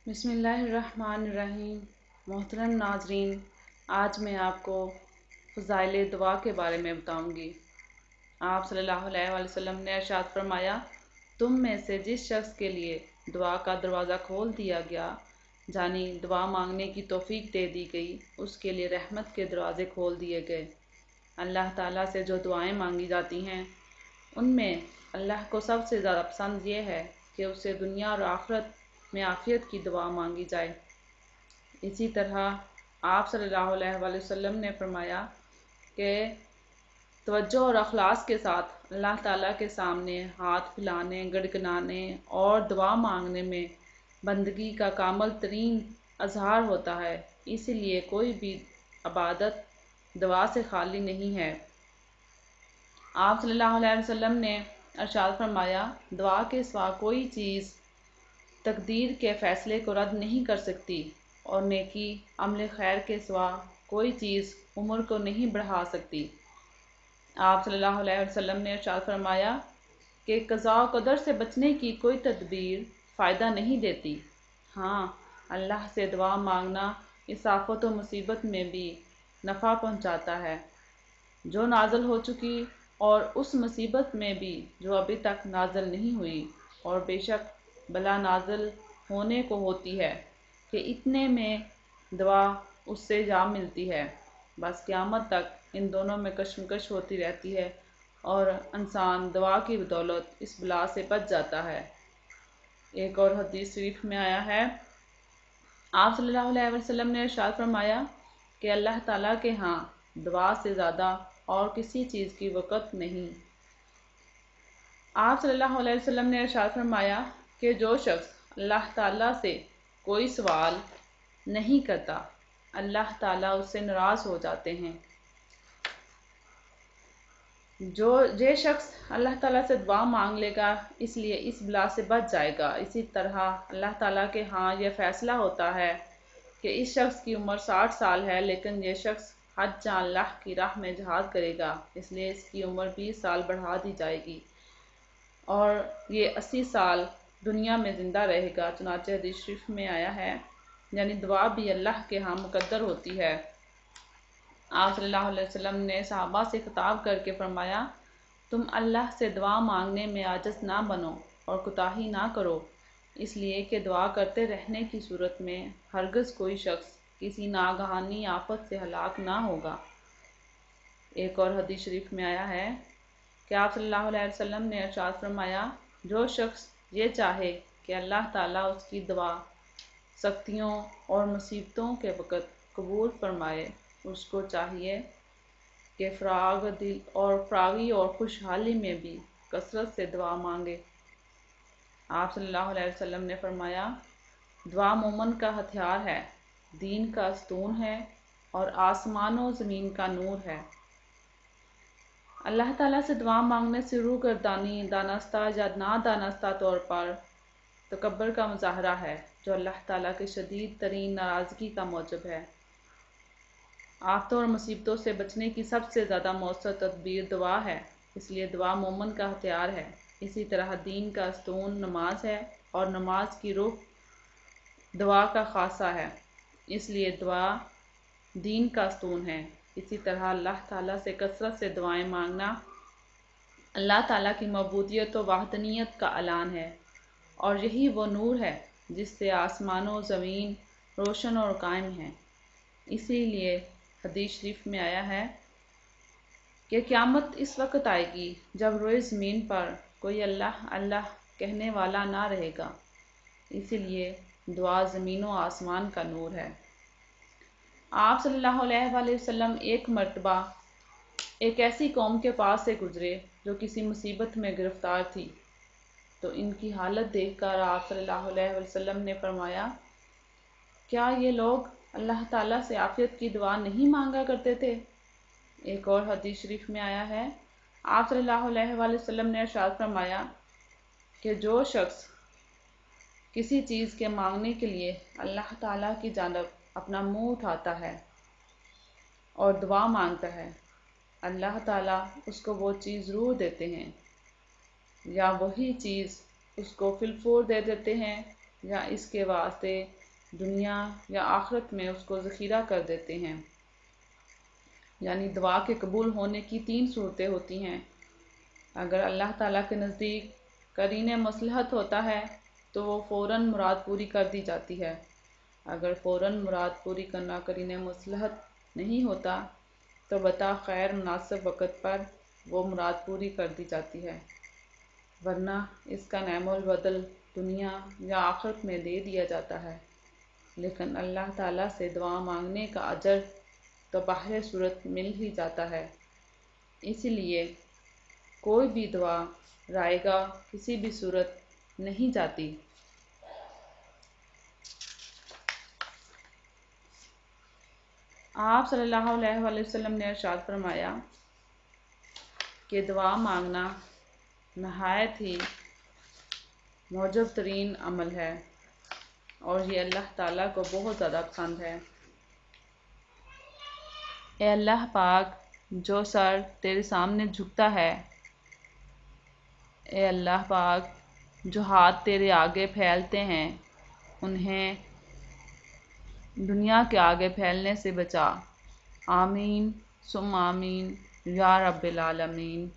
بسم اللہ الرحمن الرحیم۔ محترم ناظرین، آج میں آپ کو فضائل دعا کے بارے میں بتاؤں گی۔ آپ صلی اللہ علیہ وآلہ وسلم نے ارشاد فرمایا، تم میں سے جس شخص کے لیے دعا کا دروازہ کھول دیا گیا، یعنی دعا مانگنے کی توفیق دے دی گئی، اس کے لیے رحمت کے دروازے کھول دیے گئے۔ اللہ تعالیٰ سے جو دعائیں مانگی جاتی ہیں، ان میں اللہ کو سب سے زیادہ پسند یہ ہے کہ اسے دنیا اور آخرت میں عافیت کی دعا مانگی جائے۔ اسی طرح آپ صلی اللہ علیہ وآلہ وسلم نے فرمایا کہ توجہ اور اخلاص کے ساتھ اللہ تعالیٰ کے سامنے ہاتھ پھیلانے، گڑگڑانے اور دعا مانگنے میں بندگی کا کامل ترین اظہار ہوتا ہے۔ اسی لیے کوئی بھی عبادت دعا سے خالی نہیں ہے۔ آپ صلی اللہ علیہ وسلم نے ارشاد فرمایا، دعا کے سوا کوئی چیز تقدیر کے فیصلے کو رد نہیں کر سکتی، اور نیکی عمل خیر کے سوا کوئی چیز عمر کو نہیں بڑھا سکتی۔ آپ صلی اللہ علیہ وسلم نے ارشاد فرمایا کہ قضاء و قدر سے بچنے کی کوئی تدبیر فائدہ نہیں دیتی، ہاں اللہ سے دعا مانگنا اس آفت و مصیبت میں بھی نفع پہنچاتا ہے جو نازل ہو چکی، اور اس مصیبت میں بھی جو ابھی تک نازل نہیں ہوئی، اور بے شک بلا نازل ہونے کو ہوتی ہے کہ اتنے میں دعا اس سے جا ملتی ہے، بس قیامت تک ان دونوں میں کشمکش ہوتی رہتی ہے، اور انسان دعا کی بدولت اس بلا سے بچ جاتا ہے۔ ایک اور حدیث شریف میں آیا ہے، آپ صلی اللہ علیہ وسلم نے ارشاد فرمایا کہ اللہ تعالیٰ کے ہاں دعا سے زیادہ اور کسی چیز کی وقت نہیں۔ آپ صلی اللہ علیہ وسلم نے ارشاد فرمایا کہ جو شخص اللہ تعالیٰ سے کوئی سوال نہیں کرتا، اللہ تعالیٰ اس سے ناراض ہو جاتے ہیں۔ جو شخص اللہ تعالیٰ سے دعا مانگ لے گا، اس لیے اس بلا سے بچ جائے گا۔ اسی طرح اللہ تعالیٰ کے ہاں یہ فیصلہ ہوتا ہے کہ اس شخص کی عمر 60 سال ہے، لیکن یہ شخص حج جاں اللہ کی راہ میں جہاد کرے گا، اس لیے اس کی عمر 20 سال بڑھا دی جائے گی، اور یہ 80 سال دنیا میں زندہ رہے گا۔ چنانچہ حدیث شریف میں آیا ہے، یعنی دعا بھی اللہ کے ہاں مقدر ہوتی ہے۔ آپ صلی اللہ علیہ وسلم نے صحابہ سے خطاب کر کے فرمایا، تم اللہ سے دعا مانگنے میں عاجز نہ بنو اور کوتاہی نہ کرو، اس لیے کہ دعا کرتے رہنے کی صورت میں ہرگز کوئی شخص کسی ناگہانی آفت سے ہلاک نہ ہوگا۔ ایک اور حدیث شریف میں آیا ہے کہ آپ صلی اللہ علیہ وسلم نے ارشاد فرمایا، جو شخص یہ چاہے کہ اللہ تعالیٰ اس کی دعا سختیوں اور مصیبتوں کے وقت قبول فرمائے، اس کو چاہیے کہ فراغی اور خوشحالی میں بھی کثرت سے دعا مانگے۔ آپ صلی اللہ علیہ وسلم نے فرمایا، دعا مومن کا ہتھیار ہے، دین کا ستون ہے، اور آسمان و زمین کا نور ہے۔ اللہ تعالیٰ سے دعا مانگنے سے روگردانی دانستہ یا نادانستہ طور پر تکبر کا مظاہرہ ہے، جو اللہ تعالیٰ کی شدید ترین ناراضگی کا موجب ہے۔ آفتوں اور مصیبتوں سے بچنے کی سب سے زیادہ مؤثر تدبیر دعا ہے، اس لیے دعا مومن کا ہتھیار ہے۔ اسی طرح دین کا ستون نماز ہے، اور نماز کی روح دعا کا خاصہ ہے، اس لیے دعا دین کا ستون ہے۔ اسی طرح اللہ تعالیٰ سے کثرت سے دعائیں مانگنا اللہ تعالیٰ کی معبودیت و وحدانیت کا اعلان ہے، اور یہی وہ نور ہے جس سے آسمان و زمین روشن اور قائم ہیں۔ اسی لیے حدیث شریف میں آیا ہے کہ قیامت اس وقت آئے گی جب روئے زمین پر کوئی اللہ اللہ کہنے والا نہ رہے گا، اسی لیے دعا زمین و آسمان کا نور ہے۔ آپ صلی اللہ علیہ وآلہ وسلم ایک مرتبہ ایک ایسی قوم کے پاس سے گزرے جو کسی مصیبت میں گرفتار تھی، تو ان کی حالت دیکھ کر آپ صلی اللہ علیہ وسلم نے فرمایا، کیا یہ لوگ اللہ تعالیٰ سے عافیت کی دعا نہیں مانگا کرتے تھے؟ ایک اور حدیث شریف میں آیا ہے، آپ صلی اللہ علیہ وآلہ وسلم نے ارشاد فرمایا کہ جو شخص کسی چیز کے مانگنے کے لیے اللہ تعالیٰ کی جانب اپنا منہ اٹھاتا ہے اور دعا مانگتا ہے، اللہ تعالیٰ اس کو وہ چیز ضرور دیتے ہیں، یا وہی چیز اس کو فی الفور دے دیتے ہیں، یا اس کے واسطے دنیا یا آخرت میں اس کو ذخیرہ کر دیتے ہیں۔ یعنی دعا کے قبول ہونے کی 3 صورتیں ہوتی ہیں۔ اگر اللہ تعالیٰ کے نزدیک قرین مصلحت ہوتا ہے تو وہ فوراً مراد پوری کر دی جاتی ہے۔ اگر فوراً مراد پوری کرنا قرین مصلحت نہیں ہوتا تو بتاخیر مناسب وقت پر وہ مراد پوری کر دی جاتی ہے، ورنہ اس کا نعم البدل دنیا یا آخرت میں دے دیا جاتا ہے۔ لیکن اللہ تعالیٰ سے دعا مانگنے کا اجر تو بہر صورت مل ہی جاتا ہے، اس لیے کوئی بھی دعا رائگاں کسی بھی صورت نہیں جاتی۔ آپ صلی اللہ علیہ وآلہ وسلم نے ارشاد فرمایا کہ دعا مانگنا نہایت ہی معجب ترین عمل ہے اور یہ اللہ تعالیٰ کو بہت زیادہ پسند ہے۔ اے اللہ پاک، جو سر تیرے سامنے جھکتا ہے، اے اللہ پاک، جو ہاتھ تیرے آگے پھیلتے ہیں، انہیں دنیا کے آگے پھیلنے سے بچا۔ آمین ثم آمین یا رب العالمین۔